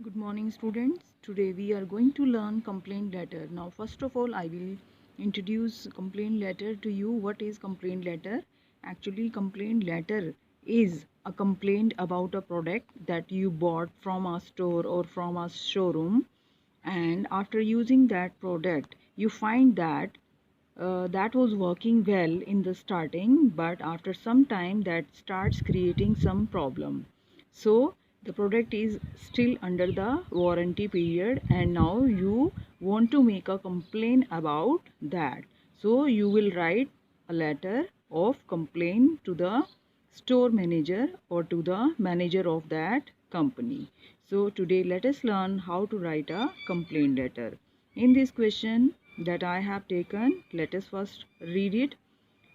Good morning, students. Today we are going to learn complaint letter. Now first of all I will introduce complaint letter to you. What is complaint letter? Actually complaint letter is a complaint about a product that you bought from a store or from a showroom, and after using that product you find that that was working well in the starting, but after some time that starts creating some problem. So the product is still under the warranty period and now you want to make a complaint about that. So you will write a letter of complaint to the store manager or to the manager of that company. So today let us learn how to write a complaint letter. In this question that I have taken, let us first read it.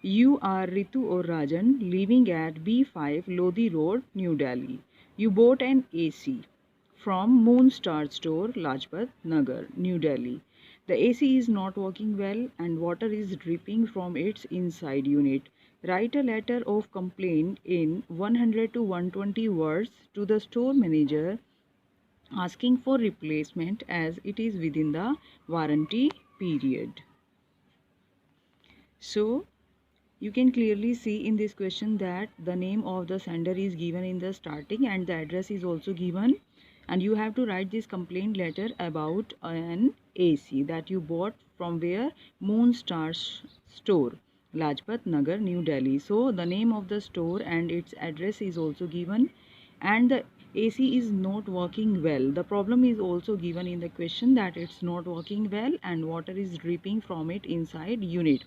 You are Ritu or Rajan living at B5 Lodi Road, New Delhi. You bought an AC from Moonstar Store, Lajpat Nagar, New Delhi. The AC is not working well and water is dripping from its inside unit. Write a letter of complaint in 100 to 120 words to the store manager asking for replacement as it is within the warranty period. So you can clearly see in this question that the name of the sender is given in the starting and the address is also given, and you have to write this complaint letter about an AC that you bought from where? Moonstar Store, Lajpat Nagar, New Delhi. So the name of the store and its address is also given, and the AC is not working well. The problem is also given in the question that it's not working well and water is dripping from it inside unit.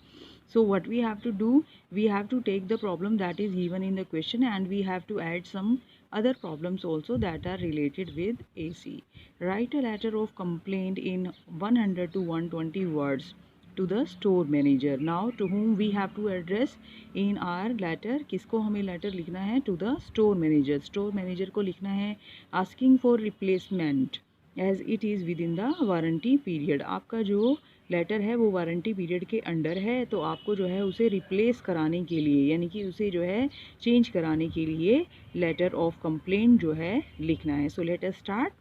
So what we have to do, we have to take the problem that is given in the question and we have to add some other problems also that are related with AC. Write a letter of complaint in 100 to 120 words to the store manager. Now to whom we have to address in our letter, किसको हमें letter लिखना है? To the store manager. Store manager को लिखना है asking for replacement as it is within the warranty period. आपका जो letter है वो वारंटी पीरियड के अंडर है, तो आपको जो है उसे रिप्लेस कराने के लिए यानी कि उसे जो है चेंज कराने के लिए लेटर ऑफ कंप्लेंट जो है लिखना है. So let us start.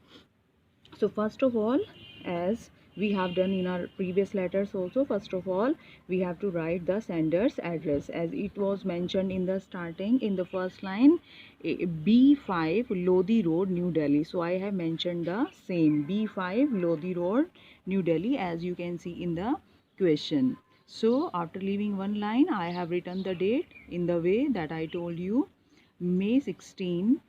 So first of all, as we have done in our previous letters also, first of all we have to write the sender's address as it was mentioned in the starting in the first line, B5 Lodi Road, New Delhi. So I have mentioned the same B5 Lodi Road, New Delhi, as you can see in the question. So after leaving one line I have written the date in the way that I told you, May 16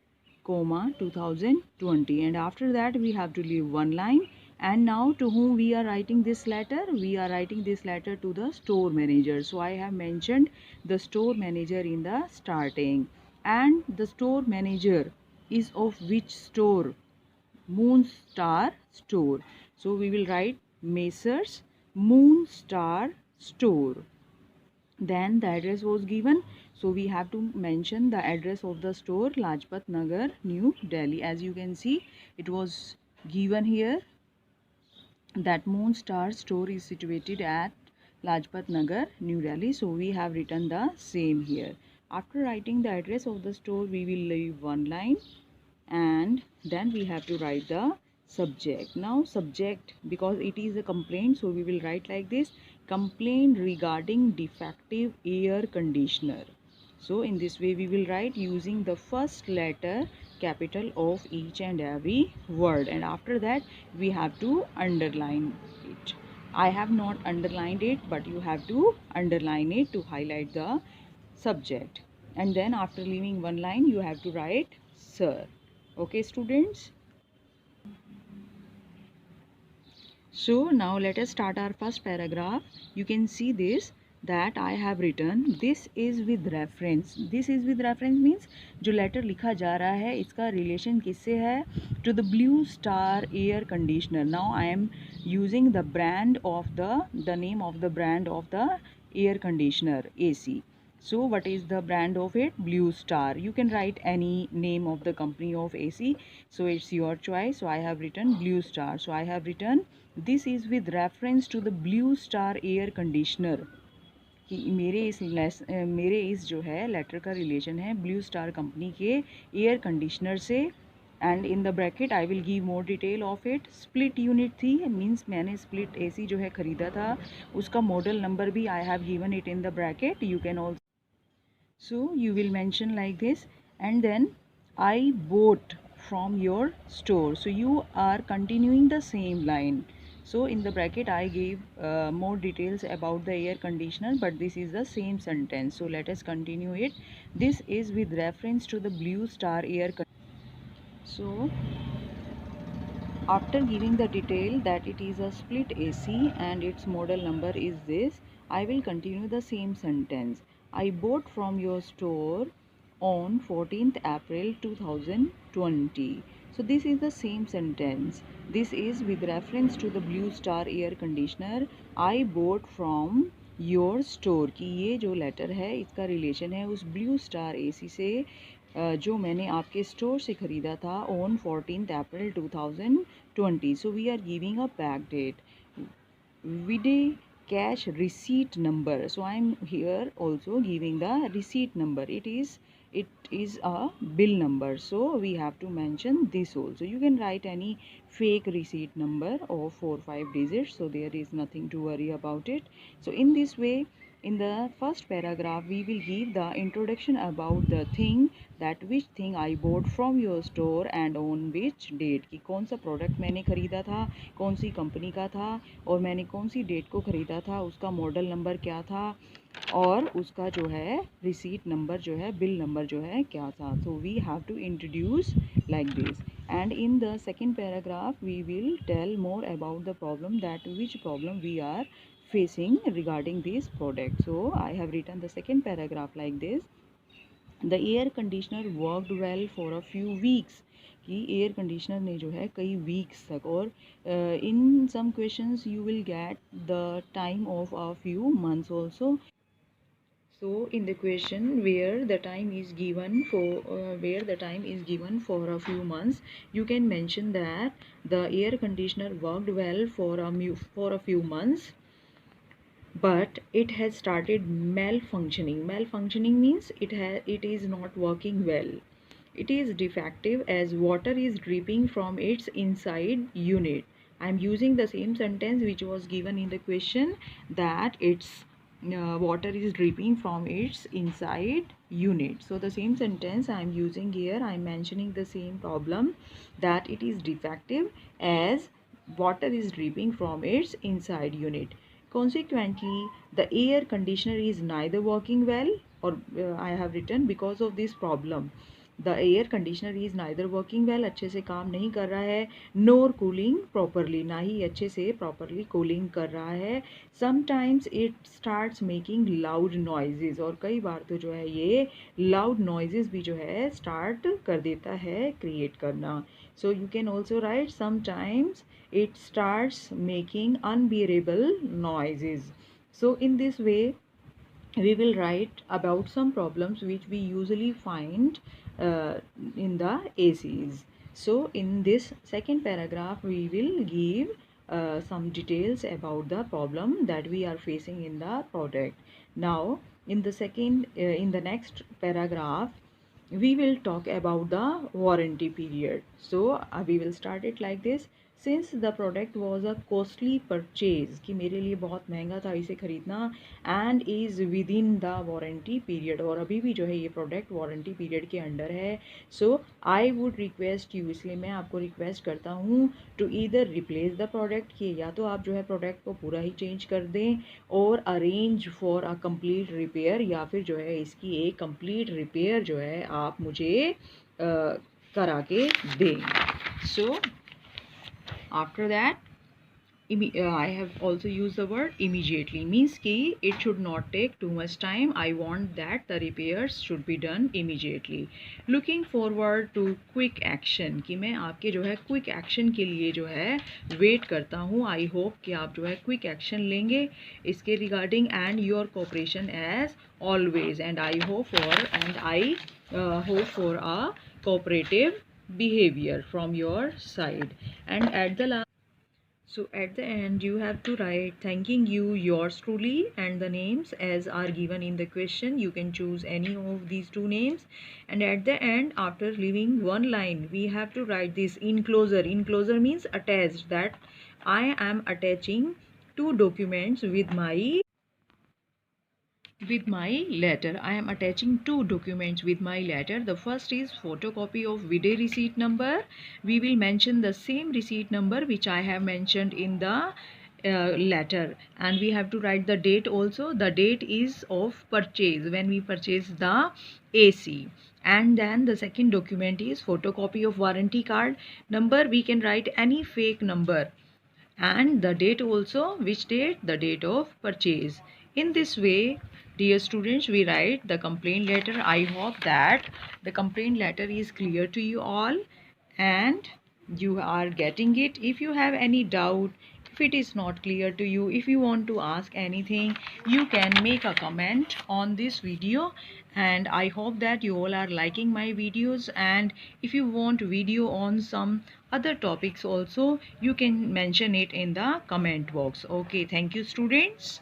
2020, and after that we have to leave one line. And now to whom we are writing this letter? We are writing this letter to the store manager. So I have mentioned the store manager in the starting, and the store manager is of which store? Moonstar Store. So we will write Messrs Moonstar Store. Then the address was given, so we have to mention the address of the store, Lajpat Nagar, New Delhi. As you can see, it was given here that Moonstar Store is situated at Lajpat Nagar, New Delhi. So we have written the same here. After writing the address of the store, we will leave one line and then we have to write the subject. Now subject, because it is a complaint, so we will write like this: complaint regarding defective air conditioner. So in this way we will write using the first letter capital of each and every word, and after that we have to underline it. I have not underlined it, but you have to underline it to highlight the subject. And then after leaving one line you have to write sir. Okay students, so now let us start our first paragraph. You can see this that I have written this is with reference. This is with reference means जो letter लिखा जा रहा है इसका relation किससे है? To the Blue Star air conditioner. Now I am using the brand of the name of the brand of the air conditioner AC. So what is the brand of it? Blue Star. You can write any name of the company of AC, so it's your choice. So I have written Blue Star. So I have written this is with reference to the Blue Star air conditioner. कि मेरे इस जो है letter का relation है blue star company के air conditioner से, and in the bracket I will give more detail of it. Split unit थी, मीन्स मैंने स्प्लिट एसी जो है ख़रीदा था, उसका मॉडल नंबर भी I have given it in the bracket. You can also, so you will mention like this. And then I bought from your store, so you are continuing the same line. So in the bracket I gave more details about the air conditioner, but this is the same sentence, so let us continue it. This is with reference to the Blue Star air conditioner. So after giving the detail that it is a split AC and its model number is this, I will continue the same sentence. I bought from your store on 14th April 2020. So this is the same sentence. This is with reference to the Blue Star air conditioner. I bought from your store की ये जो letter है इसका relation है उस blue star AC से जो मैंने आपके स्टोर से ख़रीदा था on 14th April 2020. So we are giving a back date. विडे cash receipt number, so I am here also giving the receipt number. It is a bill number, so we have to mention this also. You can write any fake receipt number of 4-5 digits, so there is nothing to worry about it. So in this way, in the first paragraph we will give the introduction about the thing, that which thing I bought from your store and on which date, कि कौन सा product मैंने ख़रीदा था, कौन सी company का था और मैंने कौन सी डेट को ख़रीदा था, उसका मॉडल नंबर क्या था और उसका जो है रिसीट नंबर जो है, बिल नंबर जो है क्या था. So we have to introduce like this. And in the second paragraph we will tell more about the problem, that which problem we are facing regarding this product. So I have written the second paragraph like this. The air conditioner worked well for a few weeks. कि air conditioner ने जो है कई weeks तक, और in some questions you will get the time of a few months also. So in the question where the time is given for a few months, you can mention that the air conditioner worked well for a few months, but it has started malfunctioning. Malfunctioning means it is not working well. It is defective as water is dripping from its inside unit. I am using the same sentence which was given in the question, that its water is dripping from its inside unit. So the same sentence I am using here. I am mentioning the same problem, that it is defective as water is dripping from its inside unit. Consequently, the air conditioner is neither working well, or I have written because of this problem. The air conditioner is neither working well, अच्छे से काम नहीं कर रहा है, nor cooling properly, ना ही अच्छे से properly cooling कर रहा है. Sometimes it starts making loud noises, और कई बार तो जो है ये loud noises भी जो है start कर देता है create करना. So you can also write sometimes it starts making unbearable noises. So in this way we will write about some problems which we usually find in the ACs. So in this second paragraph we will give some details about the problem that we are facing in the product. Now in the next paragraph we will talk about the warranty period. So we will start it like this. Since the product was a costly purchase, कि मेरे लिए बहुत महंगा था इसे ख़रीदना, and is within the warranty period, और अभी भी जो है ये प्रोडक्ट वारंटी पीरियड के अंडर है. So I would request you, इसलिए मैं आपको रिक्वेस्ट करता हूँ, to either replace the product, कि या तो आप जो है प्रोडक्ट को पूरा ही चेंज कर दें, और arrange for a complete repair, या फिर जो है इसकी एक complete repair जो है आप मुझे करा के दें. So after that I have also used the word immediately, means कि it should not take too much time. I want that the repairs should be done immediately. Looking forward to quick action, कि मैं आपके जो है quick action के लिए जो है wait करता हूँ. I hope कि आप जो है quick action लेंगे इसके regarding, and your cooperation as always, and I hope for a cooperative behavior from your side. And at the last So at the end you have to write thanking you, yours truly, and the names as are given in the question. You can choose any of these two names, and at the end, after leaving one line, we have to write this enclosure. Enclosure means attached, that I am attaching two documents with my letter. I am attaching two documents with my letter. The first is photocopy of video receipt number. We will mention the same receipt number which I have mentioned in the letter, and we have to write the date also. The date is of purchase, when we purchase the AC. And then the second document is photocopy of warranty card number. We can write any fake number, and the date also. Which date? The date of purchase. In this way, dear students, we write the complaint letter. I hope that the complaint letter is clear to you all and you are getting it. If you have any doubt, if it is not clear to you, if you want to ask anything, you can make a comment on this video. And I hope that you all are liking my videos, and if you want video on some other topics also, you can mention it in the comment box. Okay, thank you students.